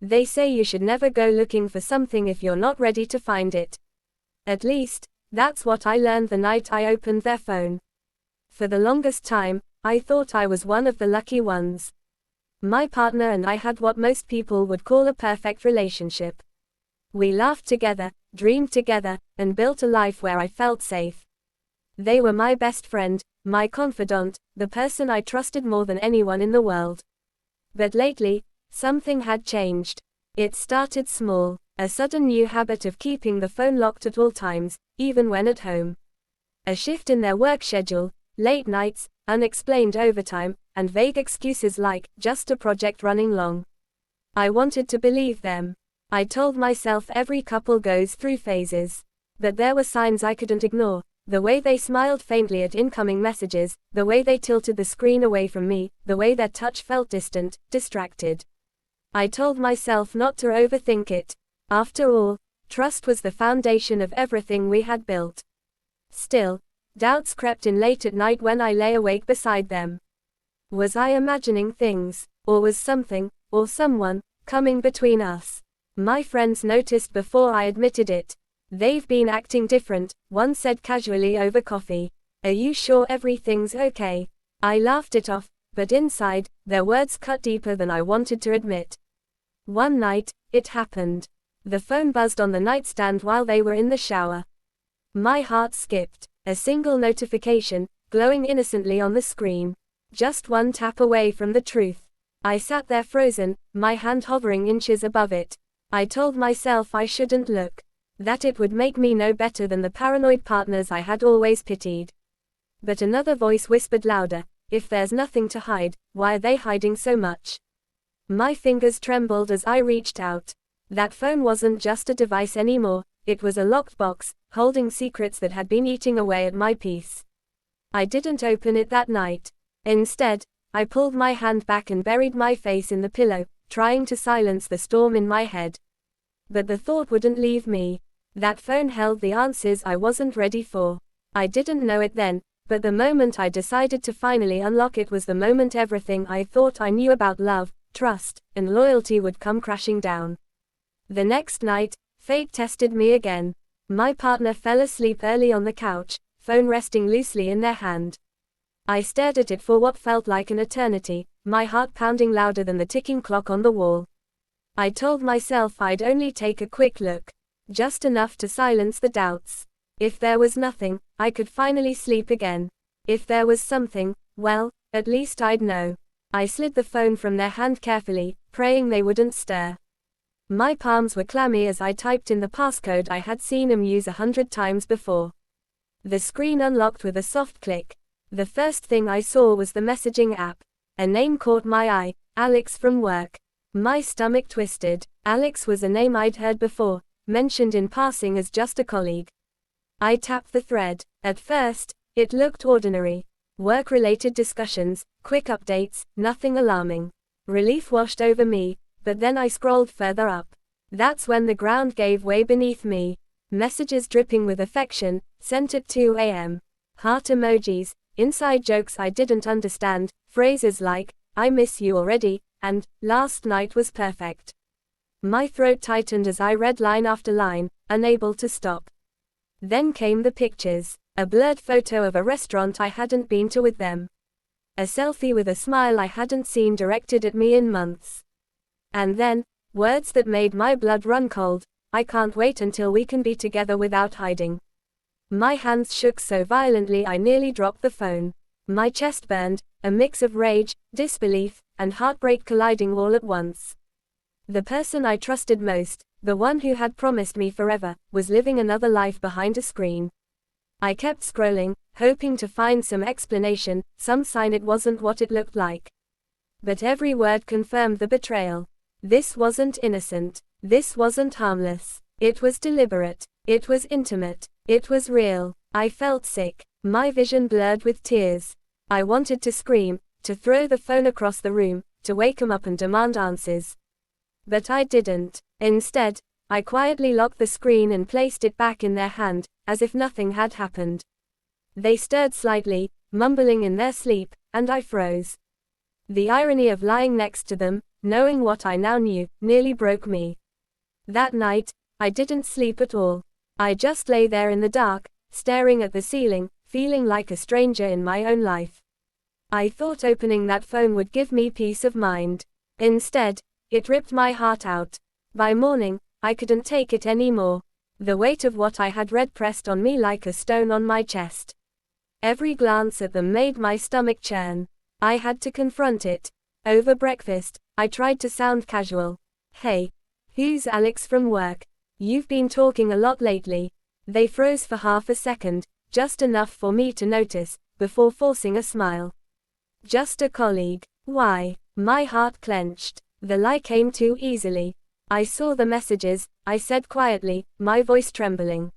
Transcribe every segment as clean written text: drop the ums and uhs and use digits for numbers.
They say you should never go looking for something if you're not ready to find it. At least, that's what I learned the night I opened their phone. For the longest time, I thought I was one of the lucky ones. My partner and I had what most people would call a perfect relationship. We laughed together, dreamed together, and built a life where I felt safe. They were my best friend, my confidant, the person I trusted more than anyone in the world. But lately, something had changed. It started small, a sudden new habit of keeping the phone locked at all times, even when at home. A shift in their work schedule, late nights, unexplained overtime, and vague excuses like, just a project running long. I wanted to believe them. I told myself every couple goes through phases. But there were signs I couldn't ignore. The way they smiled faintly at incoming messages, the way they tilted the screen away from me, the way their touch felt distant, distracted. I told myself not to overthink it. After all, trust was the foundation of everything we had built. Still, doubts crept in late at night when I lay awake beside them. Was I imagining things, or was something, or someone, coming between us? My friends noticed before I admitted it. "They've been acting different," one said casually over coffee. "Are you sure everything's okay?" I laughed it off, but inside, their words cut deeper than I wanted to admit. One night, it happened. The phone buzzed on the nightstand while they were in the shower. My heart skipped. A single notification, glowing innocently on the screen. Just one tap away from the truth. I sat there frozen, my hand hovering inches above it. I told myself I shouldn't look. That it would make me no better than the paranoid partners I had always pitied. But another voice whispered louder, "If there's nothing to hide, why are they hiding so much?" My fingers trembled as I reached out. That phone wasn't just a device anymore, it was a locked box, holding secrets that had been eating away at my peace. I didn't open it that night. Instead, I pulled my hand back and buried my face in the pillow, trying to silence the storm in my head. But the thought wouldn't leave me. That phone held the answers I wasn't ready for. I didn't know it then, but the moment I decided to finally unlock it was the moment everything I thought I knew about love, trust, and loyalty would come crashing down. The next night, fate tested me again. My partner fell asleep early on the couch, phone resting loosely in their hand. I stared at it for what felt like an eternity, my heart pounding louder than the ticking clock on the wall. I told myself I'd only take a quick look. Just enough to silence the doubts. If there was nothing, I could finally sleep again. If there was something, well, at least I'd know. I slid the phone from their hand carefully, praying they wouldn't stir. My palms were clammy as I typed in the passcode I had seen them use 100 times before. The screen unlocked with a soft click. The first thing I saw was the messaging app. A name caught my eye, Alex from work. My stomach twisted. Alex was a name I'd heard before, mentioned in passing as just a colleague. I tapped the thread. At first, it looked ordinary. Work-related discussions, quick updates, nothing alarming. Relief washed over me, but then I scrolled further up. That's when the ground gave way beneath me. Messages dripping with affection, sent at 2 a.m. Heart emojis, inside jokes I didn't understand, phrases like, "I miss you already," and "last night was perfect." My throat tightened as I read line after line, unable to stop. Then came the pictures. A blurred photo of a restaurant I hadn't been to with them. A selfie with a smile I hadn't seen directed at me in months. And then, words that made my blood run cold, "I can't wait until we can be together without hiding." My hands shook so violently I nearly dropped the phone. My chest burned, a mix of rage, disbelief, and heartbreak colliding all at once. The person I trusted most, the one who had promised me forever, was living another life behind a screen. I kept scrolling, hoping to find some explanation, some sign it wasn't what it looked like. But every word confirmed the betrayal. This wasn't innocent. This wasn't harmless. It was deliberate. It was intimate. It was real. I felt sick. My vision blurred with tears. I wanted to scream, to throw the phone across the room, to wake him up and demand answers. But I didn't. Instead, I quietly locked the screen and placed it back in their hand, as if nothing had happened. They stirred slightly, mumbling in their sleep, and I froze. The irony of lying next to them, knowing what I now knew, nearly broke me. That night, I didn't sleep at all. I just lay there in the dark, staring at the ceiling, feeling like a stranger in my own life. I thought opening that phone would give me peace of mind. Instead, it ripped my heart out. By morning, I couldn't take it anymore. The weight of what I had read pressed on me like a stone on my chest. Every glance at them made my stomach churn. I had to confront it. Over breakfast, I tried to sound casual. "Hey, who's Alex from work? You've been talking a lot lately." They froze for half a second, just enough for me to notice, before forcing a smile. "Just a colleague." Why? My heart clenched. The lie came too easily. "I saw the messages," I said quietly, my voice trembling.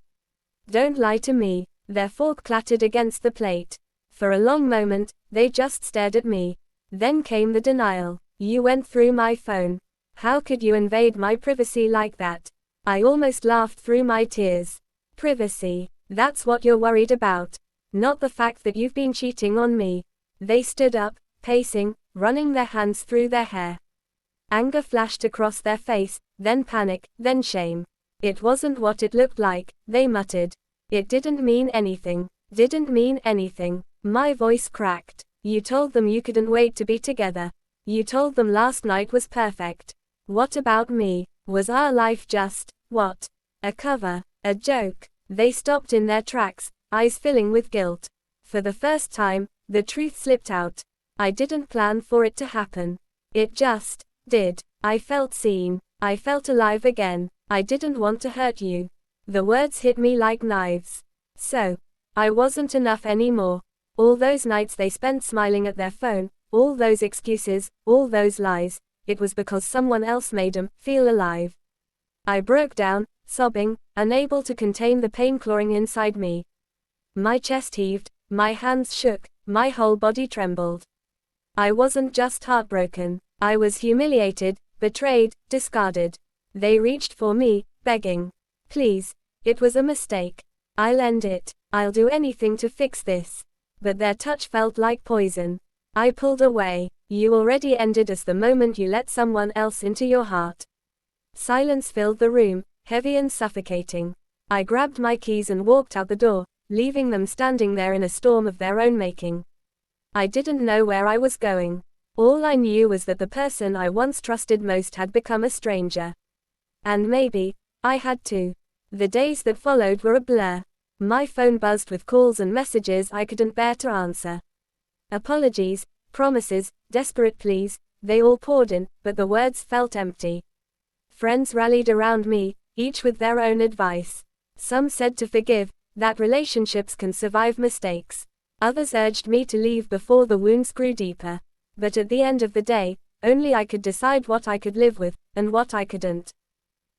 "Don't lie to me." Their fork clattered against the plate. For a long moment, they just stared at me. Then came the denial. "You went through my phone. How could you invade my privacy like that?" I almost laughed through my tears. "Privacy? That's what you're worried about. Not the fact that you've been cheating on me." They stood up, pacing, running their hands through their hair. Anger flashed across their face, then panic, then shame. "It wasn't what it looked like," they muttered. "It didn't mean anything. Didn't mean anything." My voice cracked. "You told them you couldn't wait to be together. You told them last night was perfect. What about me? Was our life just, what? A cover? A joke?" They stopped in their tracks, eyes filling with guilt. For the first time, the truth slipped out. I didn't plan for it to happen. It just did. I felt seen. I felt alive again. "I didn't want to hurt you." The words hit me like knives. So, I wasn't enough anymore. All those nights they spent smiling at their phone, all those excuses, all those lies, it was because someone else made them feel alive. I broke down, sobbing, unable to contain the pain clawing inside me. My chest heaved, my hands shook, my whole body trembled. I wasn't just heartbroken. I was humiliated, betrayed, discarded. They reached for me, begging. "Please. It was a mistake. I'll end it. I'll do anything to fix this." But their touch felt like poison. I pulled away. "You already ended us the moment you let someone else into your heart." Silence filled the room, heavy and suffocating. I grabbed my keys and walked out the door, leaving them standing there in a storm of their own making. I didn't know where I was going. All I knew was that the person I once trusted most had become a stranger. And maybe, I had too. The days that followed were a blur. My phone buzzed with calls and messages I couldn't bear to answer. Apologies, promises, desperate pleas, they all poured in, but the words felt empty. Friends rallied around me, each with their own advice. Some said to forgive, that relationships can survive mistakes. Others urged me to leave before the wounds grew deeper. But at the end of the day, only I could decide what I could live with, and what I couldn't.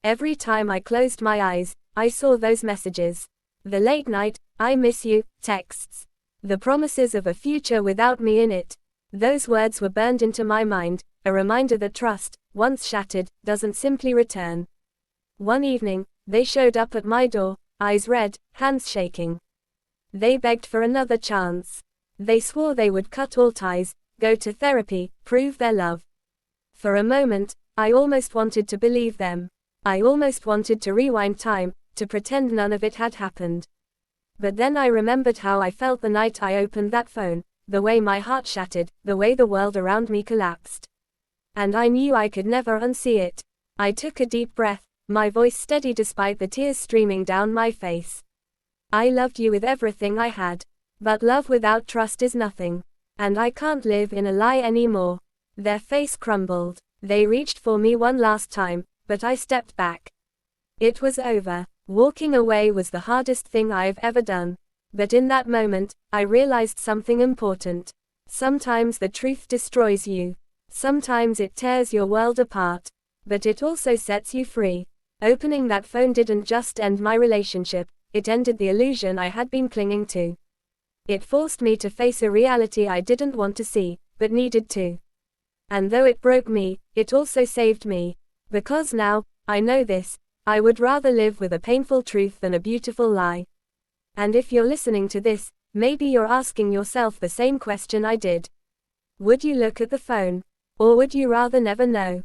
Every time I closed my eyes, I saw those messages. The late night, "I miss you," texts. The promises of a future without me in it. Those words were burned into my mind, a reminder that trust, once shattered, doesn't simply return. One evening, they showed up at my door, eyes red, hands shaking. They begged for another chance. They swore they would cut all ties, go to therapy, prove their love. For a moment, I almost wanted to believe them. I almost wanted to rewind time, to pretend none of it had happened. But then I remembered how I felt the night I opened that phone, the way my heart shattered, the way the world around me collapsed. And I knew I could never unsee it. I took a deep breath, my voice steady despite the tears streaming down my face. "I loved you with everything I had. But love without trust is nothing. And I can't live in a lie anymore." Their face crumbled. They reached for me one last time, but I stepped back. It was over. Walking away was the hardest thing I've ever done. But in that moment, I realized something important. Sometimes the truth destroys you. Sometimes it tears your world apart. But it also sets you free. Opening that phone didn't just end my relationship, it ended the illusion I had been clinging to. It forced me to face a reality I didn't want to see, but needed to. And though it broke me, it also saved me. Because now, I know this, I would rather live with a painful truth than a beautiful lie. And if you're listening to this, maybe you're asking yourself the same question I did. Would you look at the phone? Or would you rather never know?